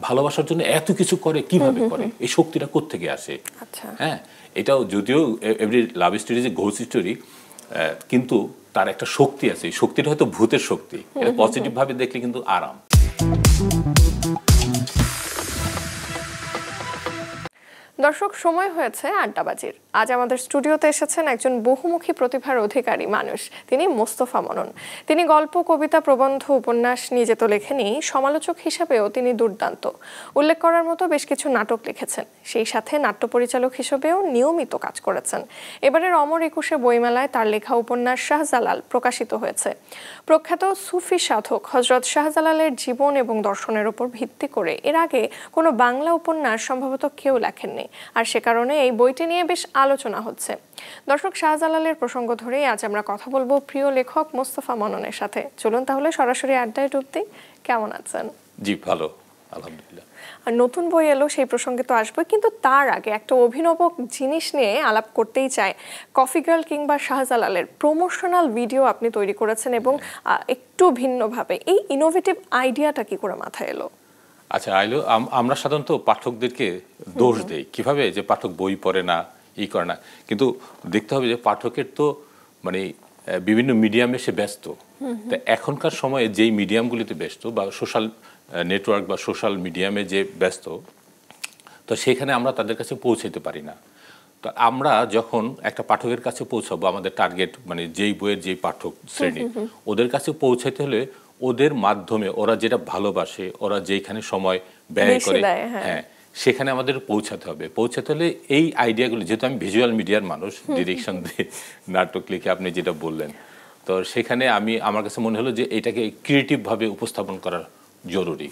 ভালোবাসার জন্য এত কিছু করে, কিভাবে করে, এই শক্তিটা কোত্থেকে আসে? হ্যাঁ, এটাও যদিও এভরি লাভ স্টোরি যে ঘোস্ট স্টোরি, কিন্তু তার একটা শক্তি আছে। এই শক্তিটা হয়তো ভূতের শক্তি, এটা পজিটিভ ভাবে দেখলে কিন্তু আরাম। দর্শক, সময় হয়েছে আড্ডাবাজির। আজ আমাদের স্টুডিওতে এসেছেন একজন বহুমুখী প্রতিভার অধিকারী মানুষ, তিনি মোস্তফা মনন। তিনি গল্প, কবিতা, প্রবন্ধ, উপন্যাস নিজে তো লেখেনি, সমালোচক হিসেবেও তিনি দুর্দান্ত। উল্লেখ করার মতো বেশ কিছু নাটক লিখেছেন, সেই সাথে নাট্য পরিচালক হিসেবেও নিয়মিত কাজ করেছেন। এবারের অমর একুশে বইমেলায় তার লেখা উপন্যাস শাহজালাল প্রকাশিত হয়েছে। প্রখ্যাত সুফি সাধক হযরত শাহজালালের জীবন এবং দর্শনের উপর ভিত্তি করে এর আগে কোনো বাংলা উপন্যাস সম্ভবত কেউ লেখেননি, আর সে কারণে এই বইটি নিয়ে বেশ আলোচনা হচ্ছে। দর্শক, শাহজালালের প্রসঙ্গ ধরেই আজ আমরা কথা বলবো প্রিয় লেখক মোস্তফা মননের সাথে। চলুন তাহলে সরাসরি আড্ডায় ডুব দিই। কেমন আছেন? জি, ভালো, আলহামদুলিল্লাহ। আর নতুন বই এলো, সেই প্রসঙ্গে তো আসবে, কিন্তু তার আগে একটা অভিনব জিনিস নিয়ে আলাপ করতেই চাই। কফি গার্ল কিংবা শাহজালালের প্রমোশনাল ভিডিও আপনি তৈরি করেছেন, এবং একটু ভিন্নভাবে। এই ইনোভেটিভ আইডিয়াটা কি করে মাথায় এলো? আচ্ছা, আইলো, আমরা সাধারণত পাঠকদেরকে দোষ দেই কিভাবে, যে পাঠক বই পড়ে না, ই করে না। কিন্তু দেখতে হবে যে পাঠকের তো মানে বিভিন্ন মিডিয়ামে সে ব্যস্ত। তা এখনকার সময়ে যেই মিডিয়ামগুলিতে ব্যস্ত, বা সোশ্যাল নেটওয়ার্ক বা সোশ্যাল মিডিয়ামে যে ব্যস্ত, তো সেখানে আমরা তাদের কাছে পৌঁছাতে পারি না। তো আমরা যখন একটা পাঠকের কাছে পৌঁছাবো, আমাদের টার্গেট মানে যেই বইয়ের যেই পাঠক শ্রেণী, ওদের কাছে পৌঁছাতে হলে ওদের মাধ্যমে ওরা যেটা ভালোবাসে, ওরা যেখানে সময় ব্যয় করে, হ্যাঁ, সেখানে আমাদের পৌঁছাতে হবে। পৌঁছাতে হলে এই আইডিয়াগুলো, যেহেতু আমি ভিজুয়াল মিডিয়ার মানুষ, ডিরেকশন দিয়ে নাটক লিখে আপনি যেটা বললেন, তো সেখানে আমার কাছে মনে হলো যে এটাকে ক্রিয়েটিভভাবে উপস্থাপন করার জরুরি।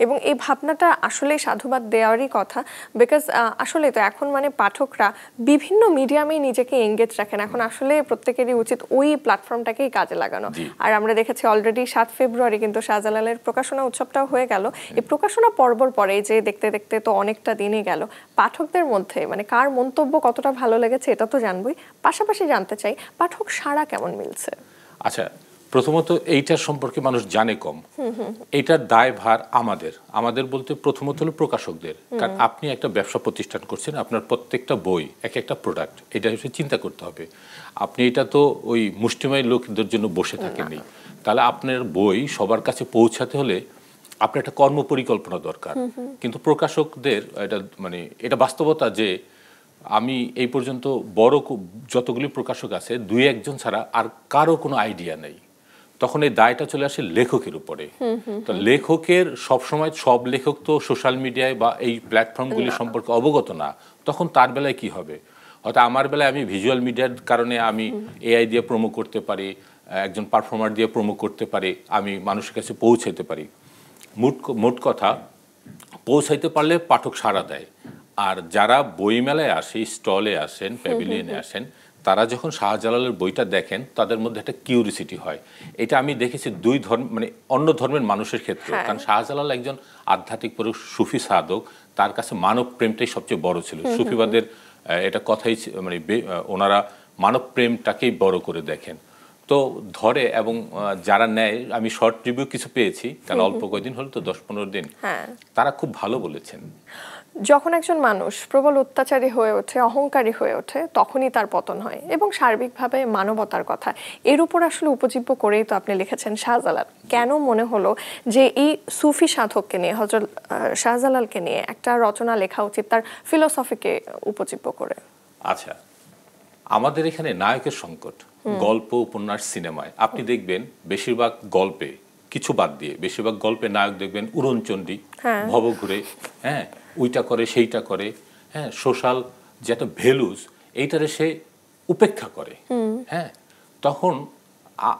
এবং এই ভাবনাটা আসলে সাধুবাদ দেওয়ারই কথা, বিকজ আসলে তো এখন মানে পাঠকরা বিভিন্ন মিডিয়ামে নিজেকে এঙ্গেজ রাখেন। এখন আসলে প্রত্যেকেরই উচিত ওই প্ল্যাটফর্মটাকেই কাজে লাগানো। আর আমরা দেখেছি অলরেডি 7 ফেব্রুয়ারি কিন্তু শাহজালালের প্রকাশনা উৎসবটাও হয়ে গেল। এই প্রকাশনা পর্বর পরে যে দেখতে দেখতে তো অনেকটা দিনই গেল, পাঠকদের মধ্যে মানে কার মন্তব্য কতটা ভালো লেগেছে এটা তো জানবই, পাশাপাশি জানতে চাই পাঠক সাড়া কেমন মিলছে। আচ্ছা, প্রথমত এইটার সম্পর্কে মানুষ জানে কম। এইটার দায়ভার আমাদের বলতে প্রথমত হলো প্রকাশকদের। কারণ আপনি একটা ব্যবসা প্রতিষ্ঠান করছেন, আপনার প্রত্যেকটা বই এক একটা প্রোডাক্ট, এটা হিসেবে চিন্তা করতে হবে। আপনি এটা তো ওই মুষ্টিমেয় লোকদের জন্য বসে থাকেননি। তাহলে আপনার বই সবার কাছে পৌঁছাতে হলে আপনার একটা কর্ম পরিকল্পনা দরকার। কিন্তু প্রকাশকদের এটা বাস্তবতা যে আমি এই পর্যন্ত বড় যতগুলি প্রকাশক আছে, 2-1 ছাড়া আর কারো কোনো আইডিয়া নেই। তখন এই দায়টা চলে আসে লেখকের উপরে। তো লেখকের সবসময় সব লেখক তো সোশ্যাল মিডিয়ায় বা এই প্ল্যাটফর্মগুলি সম্পর্কে অবগত না। তখন তার বেলায় কি হবে? হয়তো আমার বেলায় আমি ভিজুয়াল মিডিয়ার কারণে আমি এআই দিয়ে প্রোমো করতে পারি, একজন পারফর্মার দিয়ে প্রোমো করতে পারি, আমি মানুষের কাছে পৌঁছাতে পারি। মোট কথা, পৌঁছাইতে পারলে পাঠক সাড়া দেয়। আর যারা বইমেলায় আসে, স্টলে আসেন, প্যাভিলিয়নে আসেন, তারা যখন শাহজালালের বইটা দেখেন তাদের মধ্যে একটা কিউরিসিটি হয়। এটা আমি দেখেছি অন্য ধর্মের মানুষের ক্ষেত্রে। কারণ শাহজালাল একজন আধ্যাত্মিক পুরুষ, সুফি সাধক, তার কাছে মানব প্রেমটাই সবচেয়ে বড় ছিল। সুফিবাদের এটা কথাই ওনারা মানব প্রেমটাকেই বড় করে দেখেন। তো ধরে, এবং যারা নেয়, আমি শর্ট রিভিউ কিছু পেয়েছি, কারণ অল্প কয়েকদিন হলো তো, 10-15 দিন, তারা খুব ভালো বলেছেন। যখন একজন মানুষ প্রবল অত্যাচারী হয়ে ওঠে, অহংকারী হয়ে ওঠে, তখনই তার পতন হয়, এবং সার্বিকভাবে মানবতার কথা এর উপর আসলে উপজীব্য করেই তো আপনি লিখেছেন শাহজালাল। কেন মনে হলো যে এই সুফি সাধককে নিয়ে, হযরত শাহজালালকে নিয়ে একটা রচনা লেখা উচিত তার ফিলোসফিকে উপজীব্য করে? আচ্ছা, আমাদের এখানে নায়কের সংকট। গল্প, উপন্যাস, সিনেমায় আপনি দেখবেন বেশিরভাগ গল্পে, কিছু বাদ দিয়ে বেশিরভাগ গল্পে নায়ক দেখবেন উড়নচণ্ডী, ভব ঘুরে, হ্যাঁ, ওইটা করে সেইটা করে, হ্যাঁ, সোশ্যাল যে একটা ভ্যালুজ এইটারে সে উপেক্ষা করে। হ্যাঁ, তখন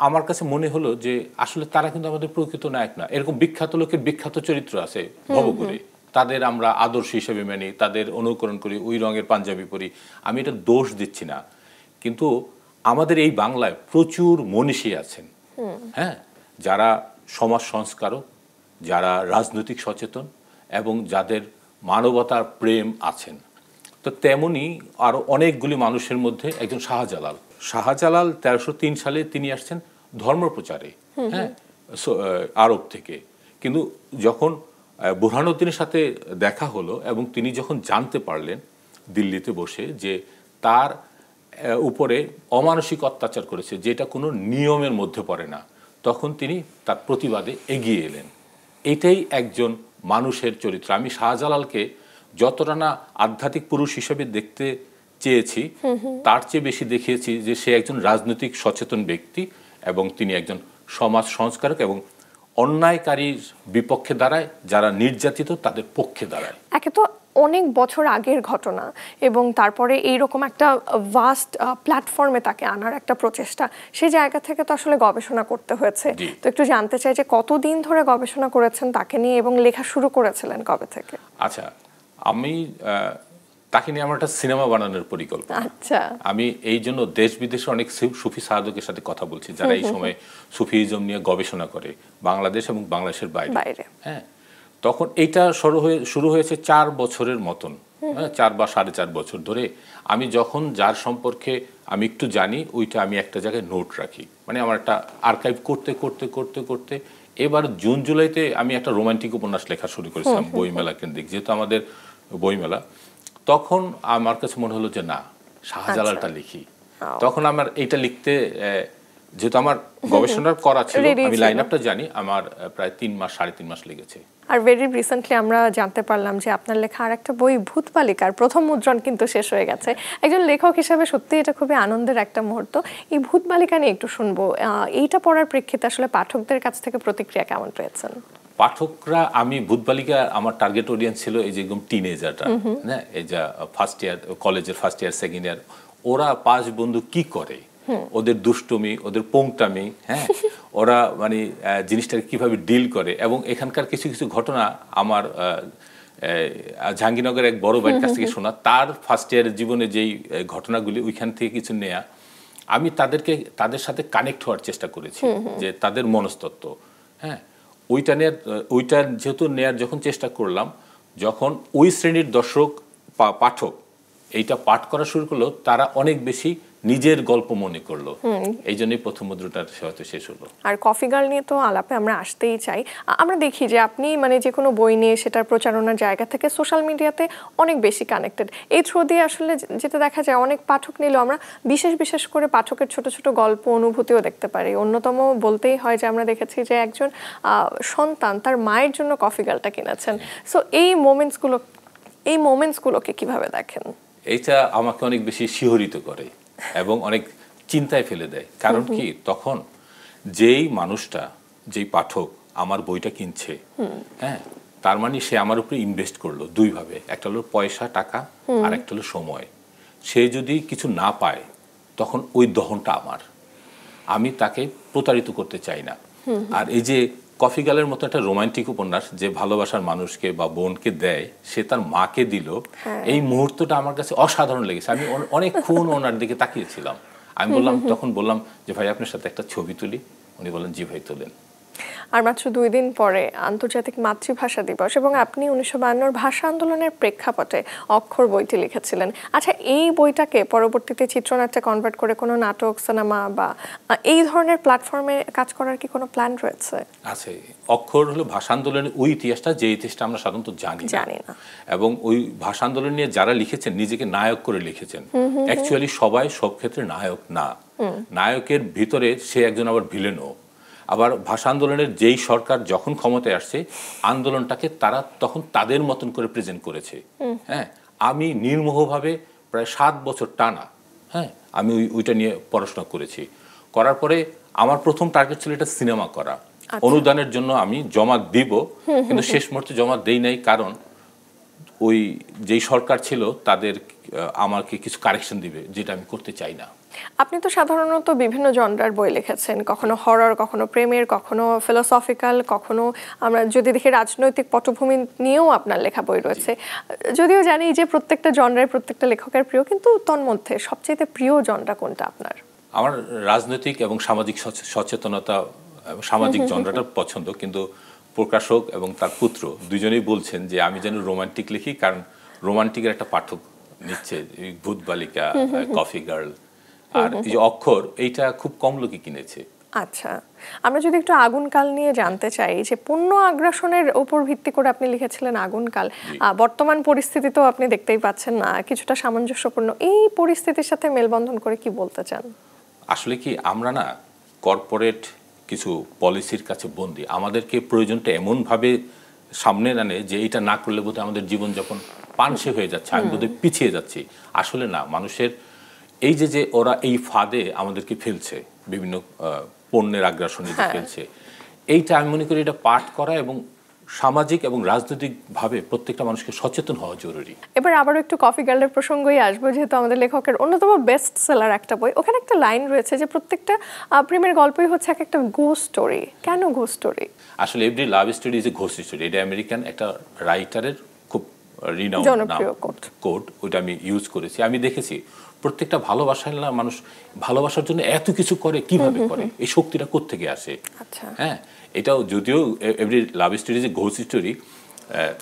আমার কাছে মনে হলো যে আসলে তারা কিন্তু আমাদের প্রকৃত নায়ক না। এরকম বিখ্যাত লোকের বিখ্যাত চরিত্র আছে ভবঘুরে, তাদের আমরা আদর্শ হিসেবে মানি, তাদের অনুকরণ করি, ওই রঙের পাঞ্জাবি পরি। আমি এটা দোষ দিচ্ছি না, কিন্তু আমাদের এই বাংলায় প্রচুর মনীষী আছেন, হ্যাঁ, যারা সমাজ সংস্কারক, যারা রাজনৈতিক সচেতন, এবং যাদের মানবতার প্রেম আছেন। তো তেমনি আরো অনেকগুলি মানুষের মধ্যে একজন শাহজালাল। 1303 সালে তিনি আসছেন ধর্ম প্রচারে, হ্যাঁ, আরব থেকে। কিন্তু যখন বুরহানুদ্দিনের সাথে দেখা হলো এবং তিনি যখন জানতে পারলেন দিল্লিতে বসে যে তার উপরে অমানসিক অত্যাচার করেছে, যেটা কোনো নিয়মের মধ্যে পড়ে না, তখন তিনি তার প্রতিবাদে এগিয়ে এলেন। এটাই একজন মানুষের চরিত্র। আমি শাহজালালকে যতটা না আধ্যাত্মিক পুরুষ হিসেবে দেখতে চেয়েছি, তার চেয়ে বেশি দেখিয়েছি যে সে একজন রাজনৈতিক সচেতন ব্যক্তি এবং তিনি একজন সমাজ সংস্কারক এবং অন্যায়কারীর বিপক্ষে দাঁড়ায়, যারা নির্যাতিত তাদের পক্ষে দাঁড়ায়। একে তো অনেক বছর আগের ঘটনা এবং তারপরে এইরকম একটা ভাস্ট প্ল্যাটফর্মে তাকে আনার একটা প্রচেষ্টা, সেই জায়গা থেকে তো আসলে গবেষণা করতে হয়েছে। তো একটু জানতে চাই যে কতদিন ধরে গবেষণা করেছেন তাকে নিয়ে এবং লেখা শুরু করেছিলেন কবে থেকে? আচ্ছা, আমি তাকে নিয়ে আমার একটা সিনেমা বানানোর পরিকল্পনা। আচ্ছা, আমি এই জন্য দেশ বিদেশে অনেক সুফি সাধকের সাথে কথা বলছি, যারা এই সময় সুফিজম নিয়ে গবেষণা করে বাংলাদেশ এবং বাংলাদেশের বাইরে। হ্যাঁ, তখন এইটা শুরু হয়েছে 4 বছরের মতন, 4 বা 4.5 বছর ধরে। আমি যখন যার সম্পর্কে আমি একটু জানি, ওইটা আমি একটা জায়গায় নোট রাখি, মানে আমার একটা আর্কাইভ করতে করতে করতে করতে এবার জুন জুলাইতে আমি একটা রোমান্টিক উপন্যাস লেখা শুরু করেছিলাম বইমেলা কেন্দ্রিক, যেহেতু আমাদের বইমেলা। তখন আমার কাছে মনে হলো যে না, শাহজালালটা লিখি। তখন আমার এইটা লিখতে, যেহেতু আমার গবেষণা করা ছিল, আমি লাইন আপটা জানি, আমার প্রায় 3.5 মাস লেগেছে। আর ভেরি রিসেন্টলি আমরা জানতে পারলাম যে আপনার লেখা আর একটা বই ভূত বালিকার প্রথম মুদ্রণ কিন্তু শেষ হয়ে গেছে। একজন লেখক হিসেবে সত্যি এটা খুবই আনন্দের একটা মুহূর্ত। এই ভূত বালিকা নিয়ে একটু শুনবো, এইটা পড়ার প্রেক্ষিতে আসলে পাঠকদের কাছ থেকে প্রতিক্রিয়া কেমন পেয়েছেন? পাঠকরা, আমি ভূত বালিকা, আমার টার্গেট অডিয়েন্স ছিল এই যে একদম টিনেজারটা, হ্যাঁ, এই যে ফার্স্ট ইয়ার কলেজের ফার্স্ট ইয়ার সেকেন্ড ইয়ার, ওরা 5 বন্ধু কি করে, ওদের দুষ্টুমি, ওদের পোংটামি, হ্যাঁ, ওরা মানে জিনিসটাকে কিভাবে ডিল করে। এবং এখানকার কিছু কিছু ঘটনা আমার জাহাঙ্গীরনগরের এক বড় ভাইয়ের কাছ থেকে শোনা, তার ফার্স্ট ইয়ারের জীবনে যেই ঘটনাগুলি, ওইখান থেকে কিছু নেয়া। আমি তাদের সাথে কানেক্ট হওয়ার চেষ্টা করেছি, যে তাদের মনস্তত্ত্ব, হ্যাঁ, ওইটা যেহেতু নেয়ার যখন চেষ্টা করলাম, যখন ওই শ্রেণীর দর্শক পাঠক এইটা পাঠ করা শুরু করলো, তারা অনেক বেশি নিজের গল্প মনে করলো। এই জন্যই প্রথম মুদ্রণটা হয়তো শেষ হলো। আর কফি গার্ল নিয়ে তো আলাপে আমরা আসতেই চাই। আমরা দেখি যে আপনি মানে যে কোনো বই নিয়ে সেটার প্রচারণার জায়গা থেকে সোশ্যাল মিডিয়াতে অনেক বেশি কানেক্টেড। এই থ্রু দিয়ে আসলে যেটা দেখা যায়, অনেক পাঠক নিলেও আমরা বিশেষ করে পাঠকের ছোট ছোট গল্প, অনুভূতিও দেখতে পারি। অন্যতম বলতেই হয় যে আমরা দেখেছি যে একজন সন্তান তার মায়ের জন্য কফি গার্লটা কিনেছেন। সো এই মোমেন্টসগুলোকে কিভাবে দেখেন? এইটা আমাকে অনেক বেশি শিহরিত করে এবং অনেক চিন্তায় ফেলে দেয়। কারণ কি, তখন যেই মানুষটা, যেই পাঠক আমার বইটা কিনছে, হ্যাঁ, তার মানে সে আমার উপরে ইনভেস্ট করলো 2 ভাবে। একটা হলো পয়সা, টাকা, আর একটা হলো সময়। সে যদি কিছু না পায়, তখন ওই দহনটা আমার। আমি তাকে প্রতারিত করতে চাই না। আর এই যে কফি গার্লের মতো একটা রোমান্টিক উপন্যাস, যে ভালোবাসার মানুষকে বা বোনকে দেয়, সে তার মাকে দিল, এই মুহূর্তটা আমার কাছে অসাধারণ লেগেছে। আমি অনেকক্ষণ ওনার দিকে তাকিয়েছিলাম। আমি তখন বললাম যে ভাই, আপনার সাথে একটা ছবি তুলি। উনি বললেন জি ভাই, তোলেন। আর মাত্র 2 দিন পরে আন্তর্জাতিক মাতৃভাষা দিবস, এবং আপনি 1952 ভাষা আন্দোলনের প্রেক্ষাপটে অক্ষর বইটি লিখেছিলেন। আচ্ছা, এই বইটাকে পরবর্তীতে চিত্রনাট্যে কনভার্ট করে কোনো নাটক, সিনেমা বা এই ধরনের প্ল্যাটফর্মে কাজ করার কি কোনো প্ল্যান রয়েছে? আছে। অক্ষর হলো ভাষা আন্দোলনের ওই ইতিহাসটা, যে ইতিহাসটা আমরা সাধারণত জানি না। এবং ওই ভাষা আন্দোলন নিয়ে যারা লিখেছেন, নিজেকে নায়ক করে লিখেছেন। অ্যাকচুয়ালি সবাই সব ক্ষেত্রে নায়ক না। নায়কের ভিতরে সে একজন আবার ভিলেনও। আবার ভাষা আন্দোলনের যেই সরকার যখন ক্ষমতায় আসছে, আন্দোলনটাকে তারা তখন তাদের মতন করে প্রেজেন্ট করেছে। হ্যাঁ, আমি নির্মোহভাবে প্রায় 7 বছর টানা, হ্যাঁ, আমি ওইটা নিয়ে পড়াশোনা করেছি। করার পরে আমার প্রথম টার্গেট ছিল এটা সিনেমা করা। অনুদানের জন্য আমি জমা দিব, কিন্তু শেষ মুহূর্তে জমা দেই নাই। কারণ ওই যেই সরকার ছিল, তাদের আমাকে কিছু কারেকশন দিবে, যেটা আমি করতে চাই না। আপনি তো সাধারণত বিভিন্ন জনরার বই লিখেছেন, কখনো হরর, কখনো প্রেমের, কখনো ফিলোসফিক্যাল, কখনো আমরা যদি দেখি রাজনৈতিক পটভূমি নিয়েও আপনার লেখা বই রয়েছে। যদিও জানি যে প্রত্যেকটা জনরার প্রত্যেকটা লেখকের প্রিয়, কিন্তু তন্মধ্যে সবচেয়ে প্রিয় জনরা কোনটা আপনার? আমার রাজনৈতিক এবং সামাজিক সচেতনতা, সামাজিক জনরাটা পছন্দ। কিন্তু প্রকাশক এবং তার পুত্র দুজনেই বলছেন যে আমি যেন রোমান্টিক লিখি, কারণ রোমান্টিকের একটা পাঠক নিচ্ছে। ভূত বালিকা, কফি গার্ল আর এই যে অক্ষর, এইটা খুব কম লোকই কিনেছে। আচ্ছা, আমরা যদি একটু আগুনকাল নিয়ে জানতে চাই, যে পণ্য আগ্রাসনের উপর ভিত্তি করে আপনি লিখেছিলেন আগুনকাল, বর্তমান পরিস্থিতি তো আপনি দেখতেই পাচ্ছেন না, কিছুটা সামঞ্জস্যপূর্ণ, এই পরিস্থিতির সাথে মেলবন্ধন করে কি বলতে চান? আসলে কি আমরা না কর্পোরেট কিছু পলিসির কাছে বন্দী, আমাদেরকে প্রয়োজনটা এমনভাবে সামনে আনে যে এটা না করলে বোধহয় আমাদের জীবনযাপন পানসে হয়ে যাচ্ছে, আমি বোধহয় পিছিয়ে যাচ্ছি। আসলে না, মানুষের এই যে ওরা এই ফাঁদে আমাদেরকে ফেলছে, বিভিন্ন পণ্যের আগ্রাসনে ফেলছে, এইটা আমি মনে করি এটা পাঠ করা এবং সামাজিক এবং রাজনৈতিকভাবে প্রত্যেকটা মানুষকে সচেতন হওয়া জরুরি। এবার আবারও একটু কফি গার্লের প্রসঙ্গই আসবো, যেহেতু আমাদের লেখকের অন্যতম বেস্ট সেলার একটা বই, ওখানে একটা লাইন রয়েছে যে প্রত্যেকটা প্রেমের গল্পই হচ্ছে একটা ঘোস্ট স্টোরি। কেন ঘোস্ট স্টোরি? আসলে every love story is a ghost story. এটা আমেরিকান একটা রাইটারের খুব রিনাউন্ড জনপ্রিয় কোড, ওইটা আমি ইউজ করেছি। আমি দেখেছি প্রত্যেকটা ভালোবাসার মানুষ ভালোবাসার জন্য এত কিছু করে, কিভাবে করে, এই শক্তিটা কোত্থেকে আসে? আচ্ছা, হ্যাঁ, এটাও যদিও every love story is a ghost story,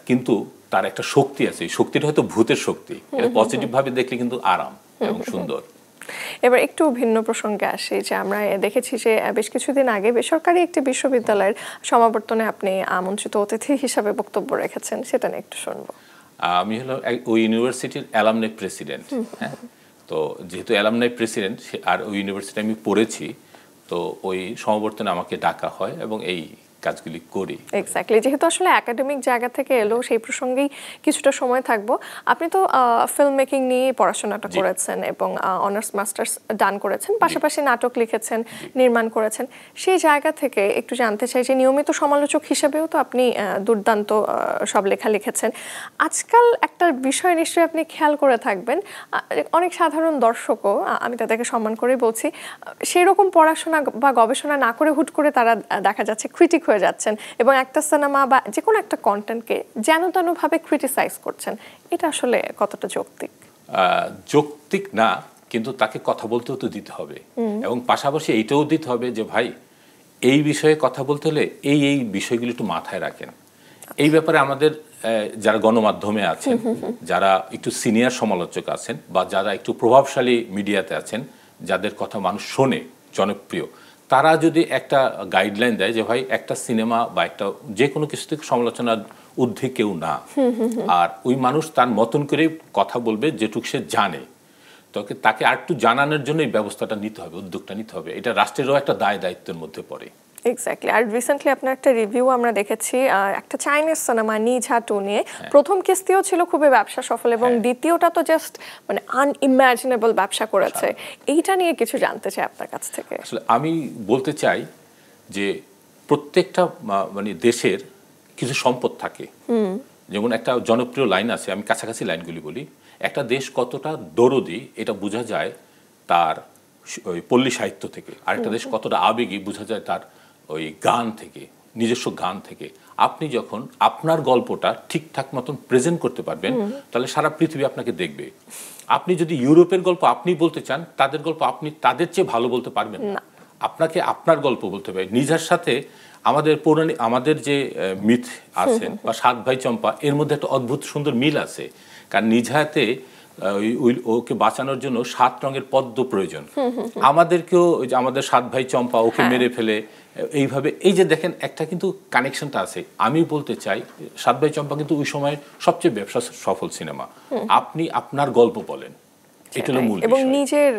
কিন্তু তার একটা শক্তি আছে। এই শক্তিটা হয়তো ভূতের শক্তি, এটা পজিটিভ ভাবে দেখলে কিন্তু আরাম এবং সুন্দর। এবার একটু ভিন্ন প্রসঙ্গে আসি, যে আমরা দেখেছি যে বেশ কিছুদিন আগে বেসরকারি একটি বিশ্ববিদ্যালয়ের সমাবর্তনে আপনি আমন্ত্রিত অতিথি হিসাবে বক্তব্য রেখেছেন, সেটা নিয়ে একটু শুনবো। আমি হলো ওই ইউনিভার্সিটির অ্যালামনাই প্রেসিডেন্ট। হ্যাঁ, তো যেহেতু অ্যালামনাই প্রেসিডেন্ট আর ওই ইউনিভার্সিটি আমি পড়েছি, তো ওই সমাবর্তনে আমাকে ডাকা হয় এবং এই কাজগুলি করি। এক্স্যাক্টলি, যেহেতু আসলে একাডেমিক জায়গা থেকে এলো, সেই প্রসঙ্গেই কিছুটা সময় থাকবো। আপনি তো ফিল্ম মেকিং নিয়ে পড়াশোনাটা করেছেন এবং অনার্স মাস্টার্স ডান করেছেন, পাশাপাশি নাটক লিখেছেন, নির্মাণ করেছেন। সেই জায়গা থেকে একটু জানতে চাই যে নিয়মিত সমালোচক হিসেবেও তো আপনি দুর্দান্ত সব লেখা লিখেছেন। আজকাল একটা বিষয় নিশ্চয়ই আপনি খেয়াল করে থাকবেন, অনেক সাধারণ দর্শকও, আমি তাদেরকে সম্মান করেই বলছি, সেই রকম পড়াশোনা বা গবেষণা না করে হুট করে তারা দেখা যাচ্ছে ক্রিটিক হয়ে যাচ্ছেন এবং একটা সিনেমা বা যে কোনো একটা কন্টেন্টকে যেন তেনভাবে ক্রিটিসাইজ করছেন। এটা আসলে কতটা যৌক্তিক? যৌক্তিক না, কিন্তু তাকে কথা বলতেও তো দিতে হবে, এবং পাশাপাশি এইটাও দিতে হবে যে ভাই, এই বিষয়ে কথা বলতে হলে এই বিষয়গুলি একটু মাথায় রাখেন। এই ব্যাপারে আমাদের যারা গণমাধ্যমে আছেন, যারা একটু সিনিয়র সমালোচক আছেন, বা যারা একটু প্রভাবশালী মিডিয়াতে আছেন, যাদের কথা মানুষ শোনে, জনপ্রিয়, তারা যদি একটা গাইডলাইন দেয় যে ভাই, একটা সিনেমা বা একটা যে কোনো কিছু থেকে সমালোচনার ঊর্ধ্বে কেউ না, আর ওই মানুষ তার মতন করে কথা বলবে যেটুকু সে জানে, তাকে আর একটু জানানোর জন্য এই ব্যবস্থাটা নিতে হবে, উদ্যোগটা নিতে হবে। এটা রাষ্ট্রেরও একটা দায়িত্বের মধ্যে পড়ে। এক্স্যাক্টলি। আর রিসেন্টলি আপনার একটা রিভিউ আমরা দেখেছি একটা চাইনিজ সিনেমা নিঝা 2 নিয়ে। প্রথম কিস্তিও ছিল খুবই ব্যবসা সফল এবং দ্বিতীয়টা তো জাস্ট মানে আনইমাজিনেবল ব্যবসা করেছে। এইটা নিয়ে কিছু জানতে চাই আপনার কাছ থেকে। আসলে আমি বলতে চাই যে প্রত্যেকটা মানে দেশের কিছু সম্পদ থাকে। যেমন একটা জনপ্রিয় লাইন আছে, আমি কাছাকাছি লাইনগুলি বলি। একটা দেশ কতটা দরদি এটা বোঝা যায় তার ওই পল্লী সাহিত্য থেকে, আরেকটা দেশ কতটা আবেগী বোঝা যায় তার ওই গান থেকে, নিজস্ব গান থেকে। আপনি যখন আপনার গল্পটা ঠিকঠাক মতন প্রেজেন্ট করতে পারবেন, তাহলে সারা পৃথিবী আপনাকে দেখবে। আপনি যদি ইউরোপের গল্প আপনি বলতে চান, তাদের গল্প আপনি তাদের চেয়ে ভালো বলতে পারবেন না। আপনাকে আপনার গল্প বলতে হবে। নিঝার সাথে আমাদের পৌরাণিক আমাদের যে মিথ আছে বা 7 ভাই চম্পা, এর মধ্যে একটা অদ্ভুত সুন্দর মিল আছে। কারণ নিঝাতে ওকে বাঁচানোর জন্য 7 রঙের পদ্ম প্রয়োজন। আমাদেরকেও আমাদের 7 ভাই চম্পা ওকে মেরে ফেলে এইভাবে, এই যে দেখেন একটা কিন্তু কানেকশনটা আছে। আমি বলতে চাই 7 ভাই চম্পা কিন্তু ওই সময় সবচেয়ে ব্যবসা সফল সিনেমা। আপনি আপনার গল্প বলেন, এটা হলো মূল বিষয়, এবং নিজের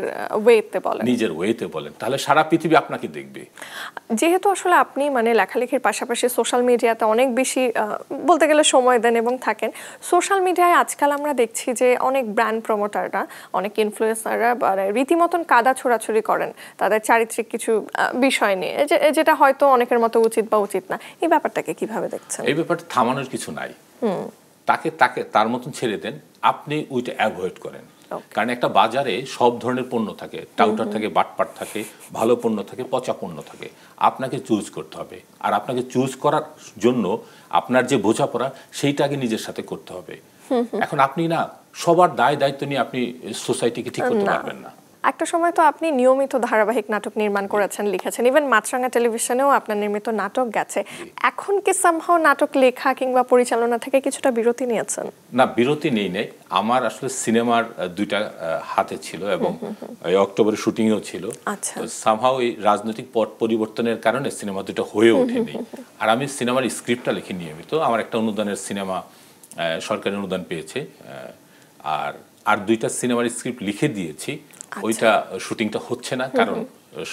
ওয়েতে বলেন, তাহলে সারা পৃথিবী আপনাকে দেখবে। যেহেতু আসলে আপনি মানে লেখালেখির পাশাপাশি সোশ্যাল মিডিয়াতে অনেক বেশি বলতে গেলে সময় দেন এবং থাকেন, সোশ্যাল মিডিয়ায় আজকাল আমরা দেখছি যে অনেক ব্র্যান্ড প্রমোটাররা, অনেক ইনফ্লুয়েন্সাররা রীতিমতন কাদা ছোড়াছুড়ি করেন তাদের চারিত্রিক কিছু বিষয় নিয়ে, যেটা হয়তো অনেকের মতো উচিত বা উচিত না। এই ব্যাপারটাকে কিভাবে দেখছেন? এই ব্যাপারটা থামানোর কিছু নাই, তাকে তার মতন ছেড়ে দেন, আপনি ওইটা অ্যাভয়েড করেন। কারণ একটা বাজারে সব ধরনের পণ্য থাকে, টাউটার থাকে, বাটপাট থাকে, ভালো পণ্য থাকে, পচা পণ্য থাকে। আপনাকে চুজ করতে হবে, আর আপনাকে চুজ করার জন্য আপনার যে বোঝাপড়া সেইটা আগে নিজের সাথে করতে হবে। এখন আপনি না সবার দায় দায়িত্ব নিয়ে আপনি সোসাইটিকে ঠিক করতে পারবেন না। একটা সময় তো আপনি নিয়মিত ধারাবাহিক নাটক নির্মাণ করেছেন, লিখেছেন, ইভেন মাছরাঙা টেলিভিশনেও আপনার নির্মিত নাটক গেছে। এখন কি সামহাও নাটক লেখা কিংবা পরিচালনা থেকে কিছুটা বিরতি নিয়েছেন? না, বিরতি নেই নাই। আমার আসলে সিনেমার দুইটা হাতে ছিল এবং এই অক্টোবরে শুটিংও ছিল। তো সামহাও এই রাজনৈতিক পট পরিবর্তনের কারণে সিনেমা দুটো হয়ে ওঠেনি। আর আমি সিনেমার স্ক্রিপ্টটা লিখি নিয়মিত। আমার একটা অনুদানের সিনেমা সরকারি অনুদান পেয়েছে, আর দুইটা সিনেমার স্ক্রিপ্ট লিখে দিয়েছি। ওইটা শুটিংটা হচ্ছে না কারণ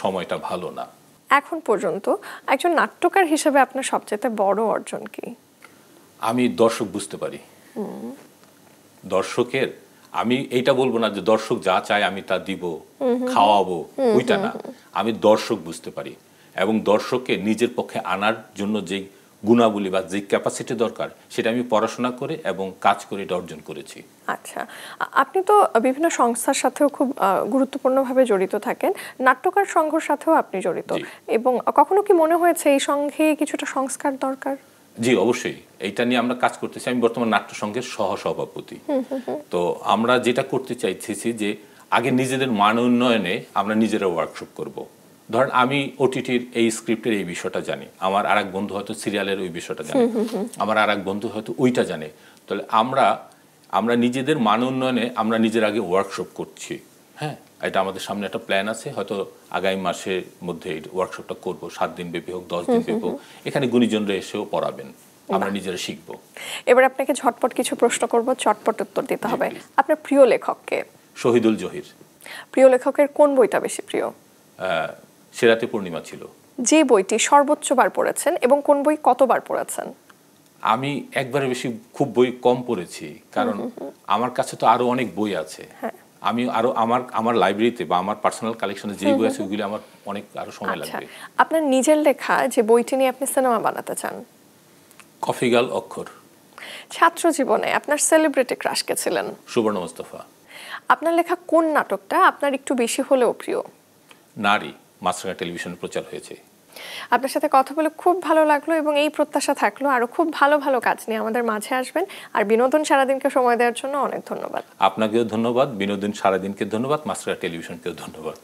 সময়টা ভালো না। এখন পর্যন্ত একজন নাট্যকার হিসেবে আপনার সবচেয়ে বড় অর্জন কি? আমি দর্শক বুঝতে পারি। দর্শকের, আমি এইটা বলবো না যে দর্শক যা চায় আমি তা দিব, খাওয়াবো, ওইটা না। আমি দর্শক বুঝতে পারি এবং দর্শককে নিজের পক্ষে আনার জন্য যে গুণাবলী বা যে ক্যাপাসিটি দরকার সেটা আমি পড়াশোনা করে এবং কাজ করে এটা অর্জন করেছি। আচ্ছা, আপনি তো বিভিন্ন সংস্থার সাথেও খুব গুরুত্বপূর্ণভাবে জড়িত থাকেন, নাট্যকার সংঘের সাথেও আপনি জড়িত, এবং কখনো কি মনে হয়েছে এই সংঘে কিছুটা সংস্কার দরকার? জি, অবশ্যই। এইটা নিয়ে আমরা কাজ করতেছি। আমি বর্তমান নাট্য সংঘের সহসভাপতি। তো আমরা যেটা করতে চাইতেছি যে আগে নিজেদের মান উন্নয়নে আমরা নিজেরা ওয়ার্কশপ করব। ধরেন আমি ওটিটির এই স্ক্রিপ্টের এই বিষয়টা জানি, আমার আরেক বন্ধু হয়তো সিরিয়ালের ওই বিষয়টা জানে, আমার আরেক বন্ধু হয়তো ওইটা জানে। তাহলে আমরা নিজেদের মান উন্নয়নে আমরা নিজের আগে ওয়ার্কশপ করছি। হ্যাঁ, এটা আমাদের সামনে একটা প্ল্যান আছে, হয়তো আগামী মাসের মধ্যে এই ওয়ার্কশপটা করবো। 7 দিন ব্যাপী হোক, 10 দিন ব্যাপী হোক, এখানে গুণীজনরা এসেও পড়াবেন, আমরা নিজেরা শিখবো। এবার আপনাকে ঝটপট কিছু প্রশ্ন করব, চটপট উত্তর দিতে হবে। আপনার প্রিয় লেখককে? শহীদুল জহির। প্রিয় লেখকের কোন বইটা বেশি প্রিয়? সেরাতে পূর্ণিমা ছিল। যে বইটি সর্বোচ্চবার পড়েছেন এবং কোন বই কতবার পড়েছেন? আমি একবারে বেশি খুব বই কম পড়েছি, কারণ আমার কাছে তো আরো অনেক বই আছে। আমি আরো আমার লাইব্রেরিতে বা আমার পার্সোনাল কালেকশনে যে বই আছে ওগুলো আমার অনেক আরো সময় লাগবে। আপনার নিজের লেখা যে বইটি নিয়ে আপনি সিনেমা বানাতে চান? কফিগাল অক্ষর। ছাত্র জীবনে আপনার সেলিব্রিটি ক্রাশ কে ছিলেন? সুবর্ণ মোস্তফা। আপনার লেখা কোন নাটকটা আপনার একটু বেশি হলেও প্রিয়? নারী, মাছরাঙা টেলিভিশনে প্রচার হয়েছে। আপনার সাথে কথা বলে খুব ভালো লাগলো এবং এই প্রত্যাশা থাকলো আরো খুব ভালো ভালো কাজ নিয়ে আমাদের মাঝে আসবেন। আর বিনোদন সারাদিনকে সময় দেওয়ার জন্য অনেক ধন্যবাদ। আপনাকেও ধন্যবাদ, বিনোদন সারাদিনকে ধন্যবাদ, মাছরাঙা টেলিভিশনকেও ধন্যবাদ।